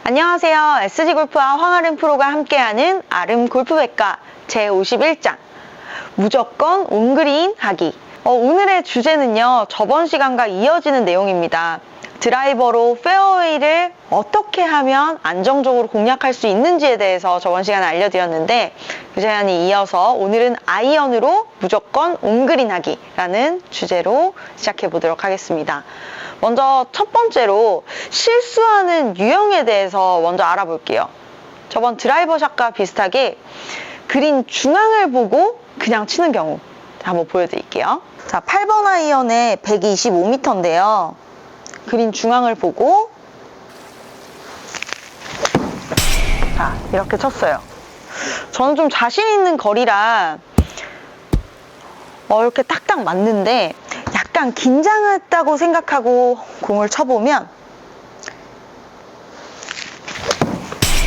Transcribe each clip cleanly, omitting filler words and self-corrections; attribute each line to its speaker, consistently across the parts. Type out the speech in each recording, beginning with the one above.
Speaker 1: 안녕하세요. SG골프와 황아름 프로가 함께하는 아름 골프백과 제51장 무조건 온그린 하기. 오늘의 주제는요, 저번 시간과 이어지는 내용입니다. 드라이버로 페어웨이를 어떻게 하면 안정적으로 공략할 수 있는지에 대해서 저번 시간에 알려드렸는데, 그 시간에 이어서 오늘은 아이언으로 무조건 온그린 하기라는 주제로 시작해 보도록 하겠습니다. 먼저 첫 번째로 실수하는 유형에 대해서 먼저 알아볼게요. 저번 드라이버 샷과 비슷하게 그린 중앙을 보고 그냥 치는 경우 한번 보여드릴게요. 자, 8번 아이언에 125m인데요. 그린 중앙을 보고 자, 이렇게 쳤어요. 저는 좀 자신 있는 거리라 이렇게 딱딱 맞는데, 약간 긴장했다고 생각하고 공을 쳐보면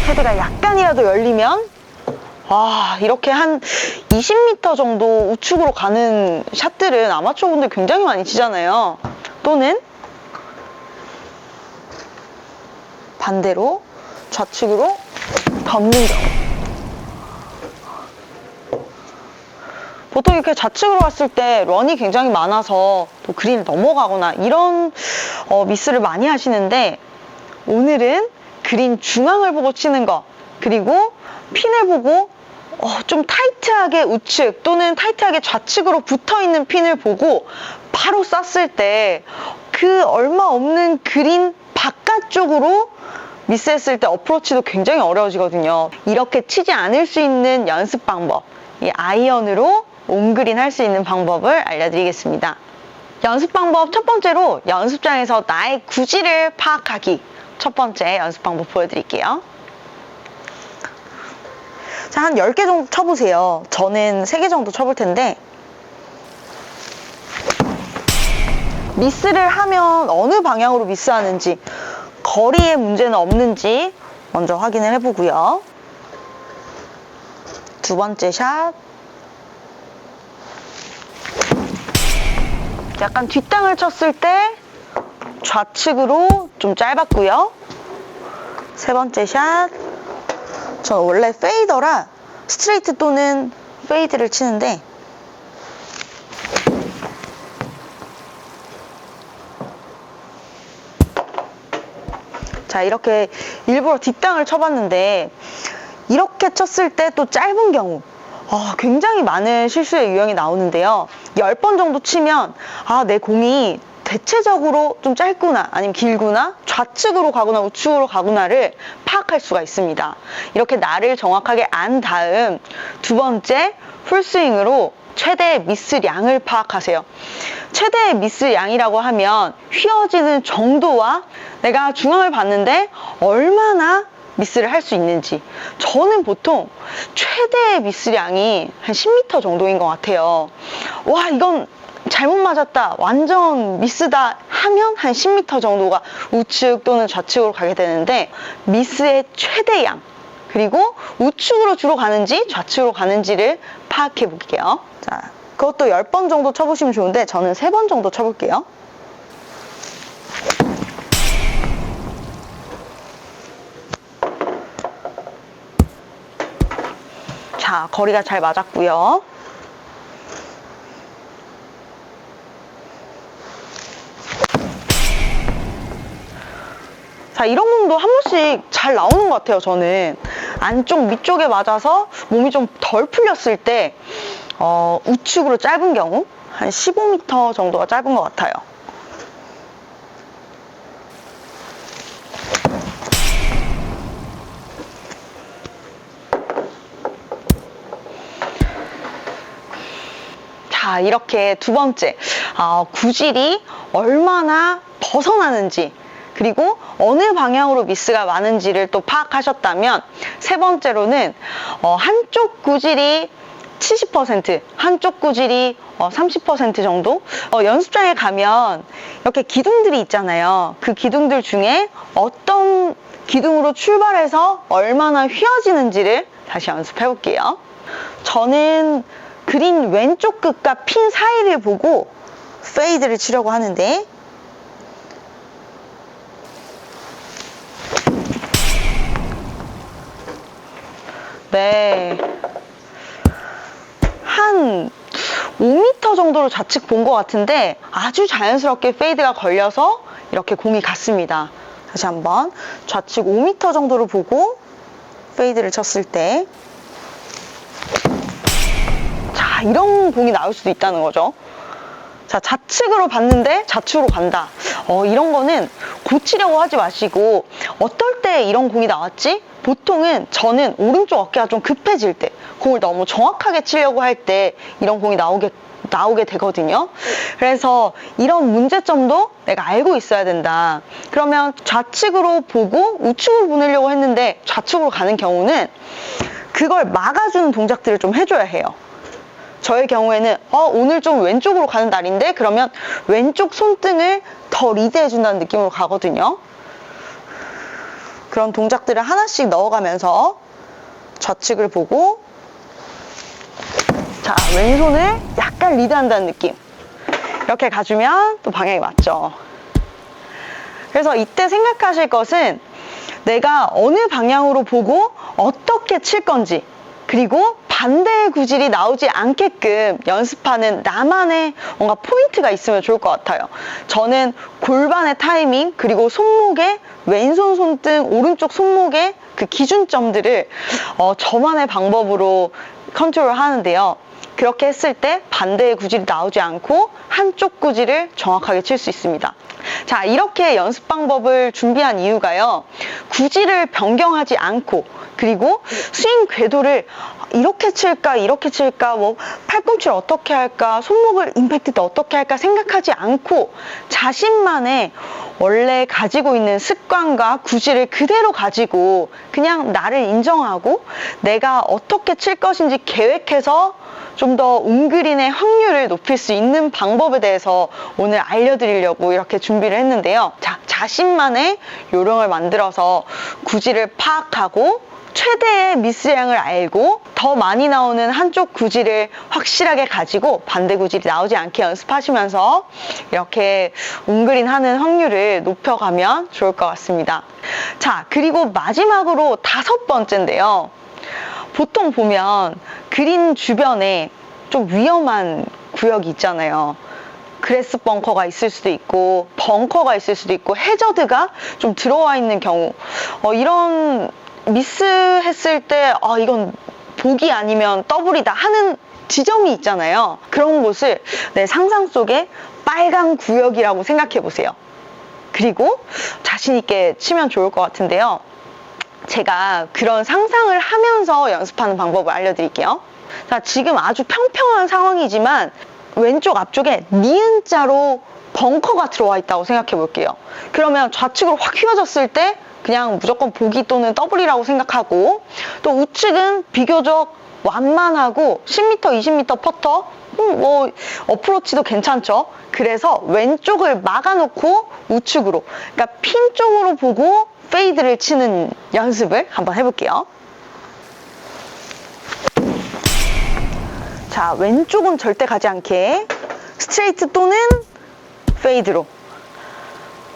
Speaker 1: 헤드가 약간이라도 열리면 이렇게 한 20m 정도 우측으로 가는 샷들은 아마추어 분들 굉장히 많이 치잖아요. 또는 반대로 좌측으로 덮는 경우. 보통 이렇게 좌측으로 갔을 때 런이 굉장히 많아서 또 그린을 넘어가거나 이런 미스를 많이 하시는데, 오늘은 그린 중앙을 보고 치는 거, 그리고 핀을 보고 좀 타이트하게 우측 또는 타이트하게 좌측으로 붙어있는 핀을 보고 바로 쐈을 때 그 얼마 없는 그린 바깥쪽으로 미스했을 때 어프로치도 굉장히 어려워지거든요. 이렇게 치지 않을 수 있는 연습 방법, 이 아이언으로 온그린 할 수 있는 방법을 알려드리겠습니다. 연습 방법 첫 번째로 연습장에서 나의 구질을 파악하기. 첫 번째 연습 방법 보여드릴게요. 자, 한 10개 정도 쳐보세요. 저는 3개 정도 쳐볼 텐데, 미스를 하면 어느 방향으로 미스하는지, 거리에 문제는 없는지 먼저 확인을 해보고요. 두 번째 샷, 약간 뒷땅을 쳤을 때 좌측으로 좀 짧았고요. 세 번째 샷, 저는 원래 페이더라 스트레이트 또는 페이드를 치는데, 자, 이렇게 일부러 뒷땅을 쳐봤는데, 이렇게 쳤을 때 또 짧은 경우 굉장히 많은 실수의 유형이 나오는데요. 10번 정도 치면 내 공이 대체적으로 좀 짧구나, 아니면 길구나, 좌측으로 가거나 우측으로 가거나를 파악할 수가 있습니다. 이렇게 나를 정확하게 안 다음 두 번째 풀스윙으로 최대의 미스량을 파악하세요. 최대의 미스량이라고 하면 휘어지는 정도와 내가 중앙을 봤는데 얼마나 미스를 할 수 있는지. 저는 보통 최대의 미스량이 한 10m 정도인 것 같아요. 이건 잘못 맞았다, 완전 미스다 하면 한 10m 정도가 우측 또는 좌측으로 가게 되는데, 미스의 최대양, 그리고 우측으로 주로 가는지 좌측으로 가는지를 파악해 볼게요. 자, 그것도 10번 정도 쳐보시면 좋은데, 저는 3번 정도 쳐볼게요. 자, 거리가 잘 맞았고요. 자, 이런 공도 한 번씩 잘 나오는 것 같아요. 저는 안쪽 밑쪽에 맞아서 몸이 좀 덜 풀렸을 때 우측으로 짧은 경우 한 15m 정도가 짧은 것 같아요. 자, 이렇게 두 번째, 구질이 얼마나 벗어나는지, 그리고 어느 방향으로 미스가 많은지를 또 파악하셨다면, 세 번째로는 한쪽 구질이 70%, 한쪽 구질이 30% 정도? 연습장에 가면 이렇게 기둥들이 있잖아요. 그 기둥들 중에 어떤 기둥으로 출발해서 얼마나 휘어지는지를 다시 연습해 볼게요. 저는 그린 왼쪽 끝과 핀 사이를 보고 페이드를 치려고 하는데, 네. 한 5m 정도로 좌측 본 것 같은데 아주 자연스럽게 페이드가 걸려서 이렇게 공이 갔습니다. 다시 한번 좌측 5m 정도로 보고 페이드를 쳤을 때, 자, 이런 공이 나올 수도 있다는 거죠. 자, 좌측으로 봤는데 좌측으로 간다. 이런 거는 고치려고 하지 마시고, 어떨 때 이런 공이 나왔지? 보통은 저는 오른쪽 어깨가 좀 급해질 때, 공을 너무 정확하게 치려고 할 때 이런 공이 나오게 되거든요. 그래서 이런 문제점도 내가 알고 있어야 된다. 그러면 좌측으로 보고 우측으로 보내려고 했는데 좌측으로 가는 경우는 그걸 막아주는 동작들을 좀 해줘야 해요. 저의 경우에는 오늘 좀 왼쪽으로 가는 날인데, 그러면 왼쪽 손등을 더 리드해준다는 느낌으로 가거든요. 그런 동작들을 하나씩 넣어가면서 좌측을 보고, 자, 왼손을 약간 리드한다는 느낌. 이렇게 가주면 또 방향이 맞죠. 그래서 이때 생각하실 것은 내가 어느 방향으로 보고 어떻게 칠 건지, 그리고 반대의 구질이 나오지 않게끔 연습하는 나만의 뭔가 포인트가 있으면 좋을 것 같아요. 저는 골반의 타이밍, 그리고 손목의 왼손 손등, 오른쪽 손목의 그 기준점들을 저만의 방법으로 컨트롤 하는데요. 그렇게 했을 때 반대의 구질이 나오지 않고 한쪽 구질을 정확하게 칠 수 있습니다. 자, 이렇게 연습 방법을 준비한 이유가요, 구질을 변경하지 않고, 그리고 스윙 궤도를 이렇게 칠까 이렇게 칠까, 뭐 팔꿈치를 어떻게 할까, 손목을 임팩트 때 어떻게 할까 생각하지 않고 자신만의 원래 가지고 있는 습관과 구질을 그대로 가지고 그냥 나를 인정하고 내가 어떻게 칠 것인지 계획해서 좀 더 온그린의 확률을 높일 수 있는 방법에 대해서 오늘 알려드리려고 이렇게 준비를 했는데요. 자, 자신만의 요령을 만들어서 구질을 파악하고 최대의 미스량을 알고 더 많이 나오는 한쪽 구질을 확실하게 가지고 반대 구질이 나오지 않게 연습하시면서 이렇게 온그린 하는 확률을 높여가면 좋을 것 같습니다. 자, 그리고 마지막으로 5번째인데요. 보통 보면 그린 주변에 좀 위험한 구역이 있잖아요. 그래스 벙커가 있을 수도 있고 벙커가 있을 수도 있고 해저드가 좀 들어와 있는 경우, 이런 미스했을 때 이건 보기 아니면 더블이다 하는 지점이 있잖아요. 그런 곳을 내 상상 속에 빨간 구역이라고 생각해 보세요. 그리고 자신 있게 치면 좋을 것 같은데요. 제가 그런 상상을 하면서 연습하는 방법을 알려드릴게요. 자, 지금 아주 평평한 상황이지만 왼쪽 앞쪽에 니은자로 벙커가 들어와 있다고 생각해 볼게요. 그러면 좌측으로 확 휘어졌을 때 그냥 무조건 보기 또는 더블이라고 생각하고, 또 우측은 비교적 완만하고 10m, 20m 퍼터, 뭐 어프로치도 괜찮죠. 그래서 왼쪽을 막아놓고 우측으로, 그러니까 핀 쪽으로 보고 페이드를 치는 연습을 한번 해볼게요. 자, 왼쪽은 절대 가지 않게 스트레이트 또는 페이드로.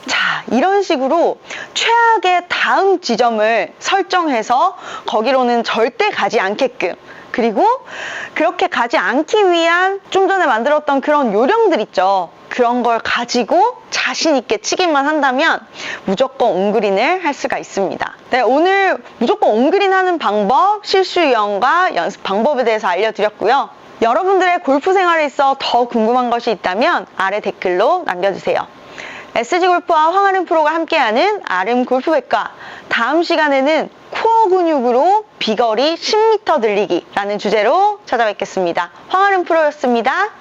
Speaker 1: 자, 이런 식으로 최악의 다음 지점을 설정해서 거기로는 절대 가지 않게끔, 그리고 그렇게 가지 않기 위한 좀 전에 만들었던 그런 요령들 있죠. 그런 걸 가지고 자신 있게 치기만 한다면 무조건 온그린을 할 수가 있습니다. 네, 오늘 무조건 온그린 하는 방법, 실수 유형과 연습 방법에 대해서 알려드렸고요. 여러분들의 골프 생활에 있어 더 궁금한 것이 있다면 아래 댓글로 남겨주세요. SG골프와 황아름 프로가 함께하는 아름 골프백과, 다음 시간에는 코어 근육으로 비거리 10m 늘리기 라는 주제로 찾아뵙겠습니다. 황아름 프로였습니다.